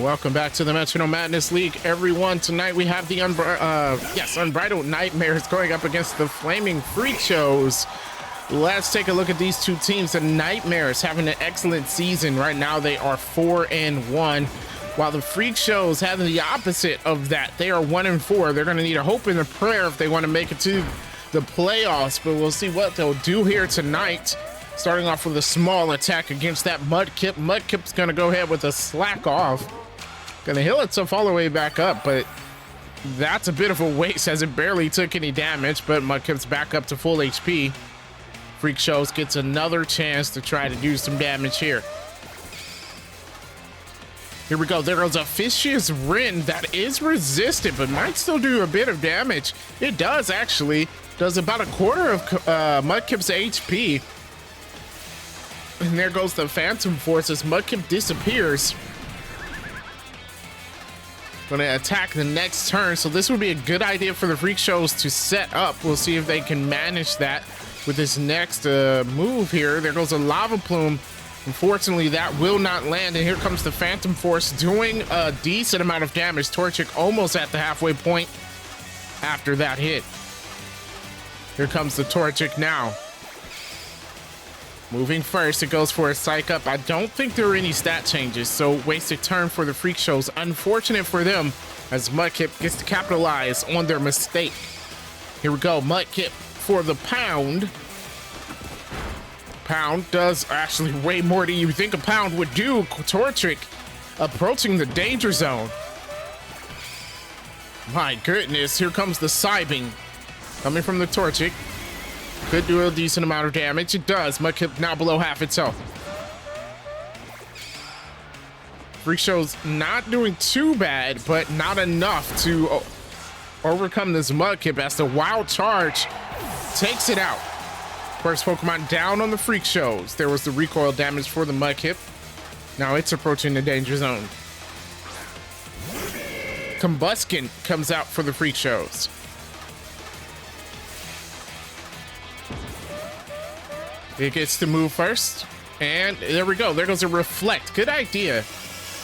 Welcome back to the Metro Madness League, everyone. Tonight we have the Unbridled Nightmares going up against the Flaming Freakshows. Let's take a look at these two teams. The Nightmares having an excellent season. Right now they are 4-1, while the Freakshows having the opposite of that. They are 1-4. They're going to need a hope and a prayer if they want to make it to the playoffs, but we'll see what they'll do here tonight. Starting off with a small attack against that Mudkip. Mudkip's going to go ahead with a slack off. Going to heal itself all the way back up, but that's a bit of a waste as it barely took any damage, but Mudkip's back up to full HP. Freakshows gets another chance to try to do some damage here. Here we go. There goes a Vicious Wren that is resistant, but might still do a bit of damage. It does, actually. Does about a quarter of Mudkip's HP. And there goes the Phantom Force as Mudkip disappears. Gonna attack the next turn, so this would be a good idea for the Freakshows to set up. We'll see if they can manage that with this next move here. There goes a Lava Plume. Unfortunately, that will not land, and here comes the Phantom Force doing a decent amount of damage. Torchic almost at the halfway point after that hit. Here comes the Torchic now. Moving first, it goes for a Psych Up. I don't think there are any stat changes, so wasted turn for the Freakshows. Unfortunate for them, as Mudkip gets to capitalize on their mistake. Here we go, Mudkip for the pound. Pound does actually way more than you think a pound would do. Torchic approaching the danger zone. My goodness, here comes the Psybeam coming from the Torchic. Could do a decent amount of damage. It does. Mudkip now below half its health. Freakshows not doing too bad, but not enough to overcome this Mudkip as the Wild Charge takes it out. First Pokemon down on the Freakshows. There was the recoil damage for the Mudkip. Now it's approaching the danger zone. Combuskin comes out for the Freakshows. It gets to move first, and there we go. There goes a Reflect. Good idea.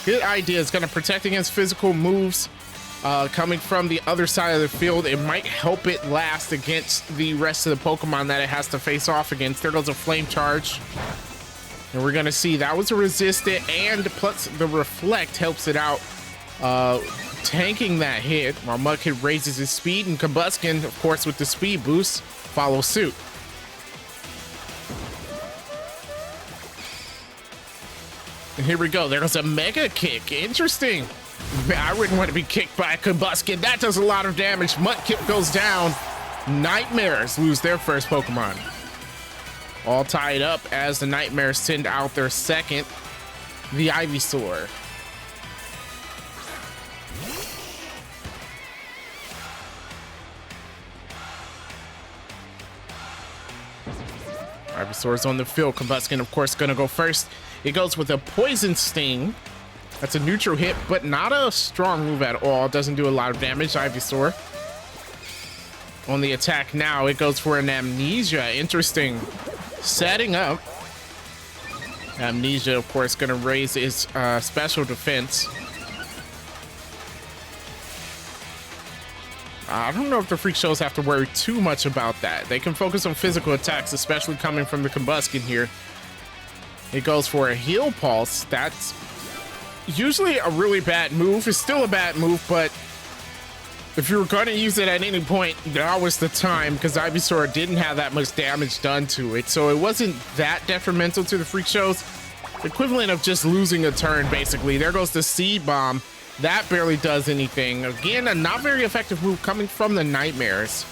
Good idea. It's going to protect against physical moves coming from the other side of the field. It might help it last against the rest of the Pokemon that it has to face off against. There goes a Flame Charge, and we're going to see that was a resistant, and plus the Reflect helps it out, tanking that hit while Mudkip raises his speed, and Combuskin, of course, with the speed boost, follows suit. And here we go. There goes a Mega Kick. Interesting. I wouldn't want to be kicked by a Combuskin. That does a lot of damage. Mudkip goes down. Nightmares lose their first Pokemon. All tied up as the Nightmares send out their second, the Ivysaur. Ivysaur's on the field. Combuskin, of course, gonna go first. It goes with a Poison Sting. That's a neutral hit, but not a strong move at all. Doesn't do a lot of damage. Ivysaur on the attack now. It goes for an Amnesia. Interesting. Setting up. Amnesia, of course, gonna raise his special defense. I don't know if the Freakshows have to worry too much about that. They can focus on physical attacks, especially coming from the Combuskin here. It goes for a Heal Pulse. That's usually a really bad move. It's still a bad move, but if you were going to use it at any point, now was the time, because Ivysaur didn't have that much damage done to it. So it wasn't that detrimental to the Freakshows. Equivalent of just losing a turn, basically. There goes the Seed Bomb. That barely does anything. Again, a not very effective move coming from the Nightmares.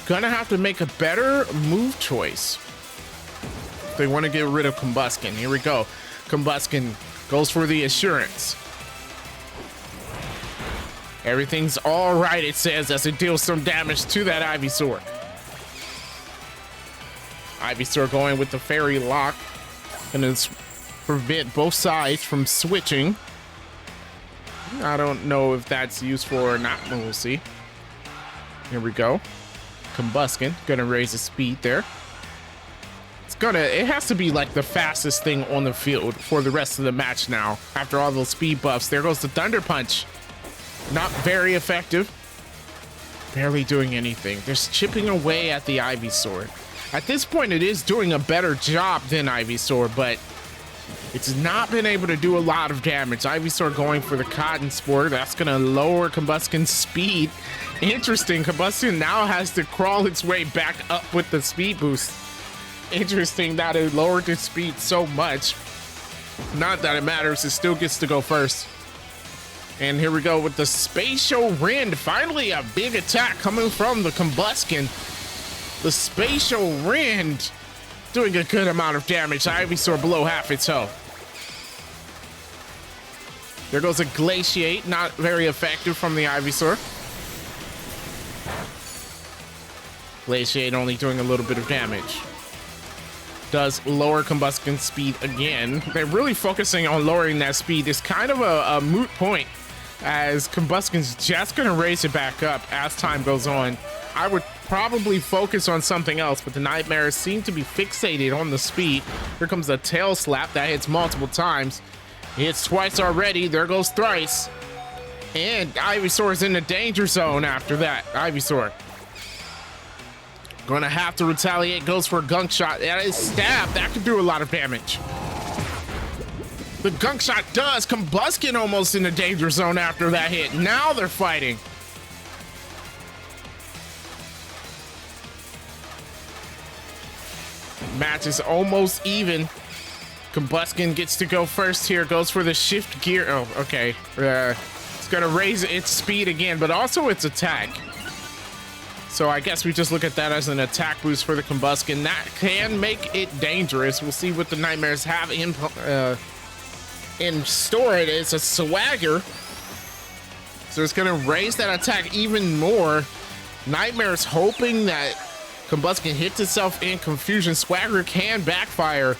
Gonna have to make a better move choice. They want to get rid of Combuskin. Here we go. Combuskin goes for the Assurance. Everything's all right, it says, as it deals some damage to that Ivysaur. Ivysaur going with the Fairy Lock. Gonna prevent both sides from switching. I don't know if that's useful or not, but we'll see. Here we go. Combuskin gonna raise his speed there. It has to be like the fastest thing on the field for the rest of the match now. After all those speed buffs, there goes the Thunder Punch. Not very effective. Barely doing anything. They're chipping away at the Ivysaur. At this point, it is doing a better job than Ivysaur, but it's not been able to do a lot of damage. Ivysaur going for the Cotton Spore. That's going to lower Combusken's speed. Interesting. Combusken now has to crawl its way back up with the speed boost. Interesting that it lowered its speed so much. Not that it matters. It still gets to go first. And here we go with the Spatial Rend. Finally, a big attack coming from the Combusken. The Spatial Rend doing a good amount of damage. Ivysaur below half its health. There goes a Glaciate. Not very effective from the Ivysaur. Glaciate only doing a little bit of damage. Does lower Combusken's speed again. They're really focusing on lowering that speed. It's kind of a moot point, as Combusken's just gonna raise it back up as time goes on. I would probably focus on something else, but the Nightmares seem to be fixated on the speed. Here comes a Tail Slap that hits multiple times. Hits twice already. There goes thrice. And Ivysaur is in the danger zone after that. Ivysaur gonna have to retaliate. Goes for a Gunk Shot. That is Stab. That could do a lot of damage. The Gunk Shot does. Combusken almost in the danger zone after that hit. Now they're fighting. Match is almost even. Combusken gets to go first here. Goes for the Shift Gear. Oh, okay. It's gonna raise its speed again, but also its attack. So I guess we just look at that as an attack boost for the Combusken. That can make it dangerous. We'll see what the Nightmares have in store. It is a Swagger. So it's gonna raise that attack even more. Nightmares hoping that Combusken hits itself in confusion. Swagger can backfire,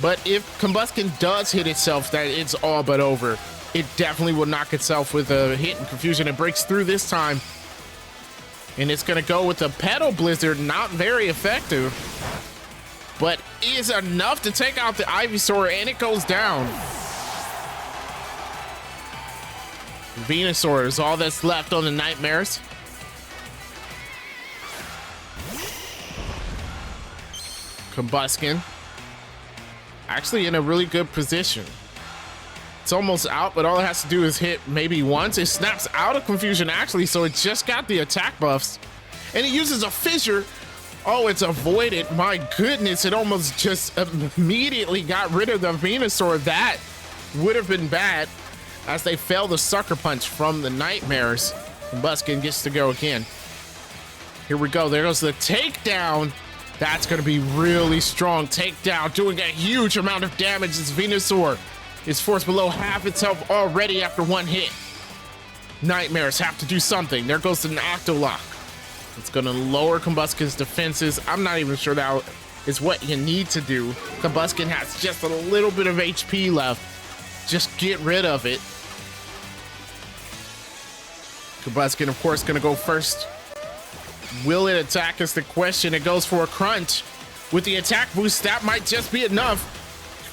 but if Combusken does hit itself, that it's all but over. It definitely will knock itself with a hit in confusion. It breaks through this time. And it's gonna go with the Petal Blizzard. Not very effective, but is enough to take out the Ivysaur, and it goes down. Venusaur is all that's left on the Nightmares. Combusken actually in a really good position. It's almost out, but all it has to do is hit maybe once. It snaps out of confusion actually, so it just got the attack buffs. And it uses a fissure. Oh, it's avoided. My goodness, it almost just immediately got rid of the Venusaur. That would have been bad, as they fail the Sucker Punch from the Nightmares. Combusken gets to go again. Here we go. There goes the takedown. That's going to be really strong. Takedown, doing a huge amount of damage as Venusaur is forced below half its health already after one hit. Nightmares have to do something. There goes the Octolock. It's going to lower Combusken's defenses. I'm not even sure that is what you need to do. Combusken has just a little bit of HP left. Just get rid of it. Combusken, of course, going to go first. Will it attack is the question. It goes for a Crunch. With the attack boost, that might just be enough.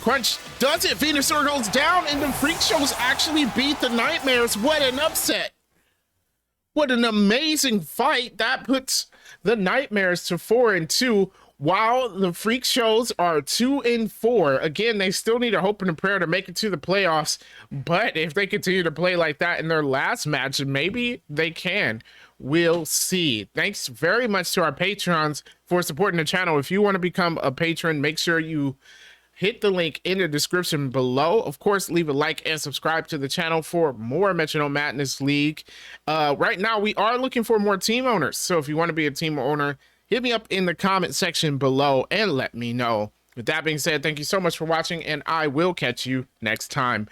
Crunch does it. Venusaur goes down, and the Freakshows actually beat the Nightmares. What an upset. What an amazing fight. That puts the Nightmares to 4-2, while the Freakshows are 2-4. Again, they still need a hope and a prayer to make it to the playoffs, but if they continue to play like that in their last match, maybe they can. We'll see. Thanks very much to our patrons for supporting the channel. If you want to become a patron, make sure you hit the link in the description below. Of course, leave a like and subscribe to the channel for more Metronome Madness League. Right now, we are looking for more team owners. So if you want to be a team owner, hit me up in the comment section below and let me know. With that being said, thank you so much for watching, and I will catch you next time.